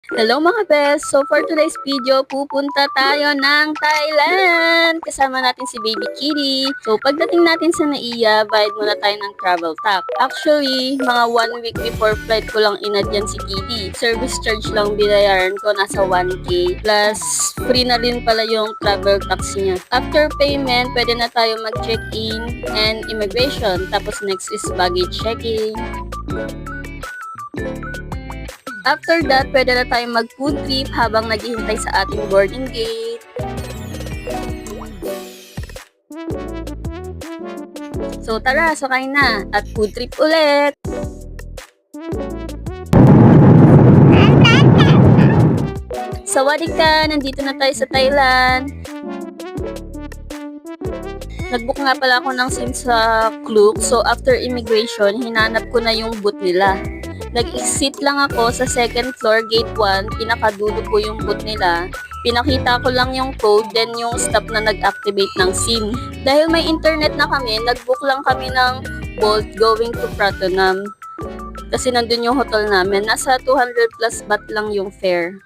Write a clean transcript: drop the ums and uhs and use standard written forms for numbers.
Hello mga best! So for today's video, pupunta tayo ng Thailand! Kasama natin si Baby Kitty. So pagdating natin sa Naiya, bayad muna tayo ng travel tax. Actually, mga 1 week before flight ko lang inad yan si Kitty. Service charge lang binayaran ko, nasa 1K. Plus, free na rin pala yung travel tax niya. After payment, pwede na tayo mag-check-in and immigration. Tapos next is baggage checking. After that, pwede na tayong mag-food trip habang naghihintay sa ating boarding gate. So tara, sakay na at food trip ulit! Sawadee ka! Nandito na tayo sa Thailand! Nagbook nga pala ako ng SIM sa Klook. So after immigration, hinanap ko na yung booth nila. Nag-exit lang ako sa second floor, gate 1, pinakadulo po yung booth nila. Pinakita ko lang yung code, then yung staff na nag-activate ng SIM. Dahil may internet na kami, nag-book lang kami ng Bolt going to Pratunam. Kasi nandun yung hotel namin, nasa 200 plus baht lang yung fare.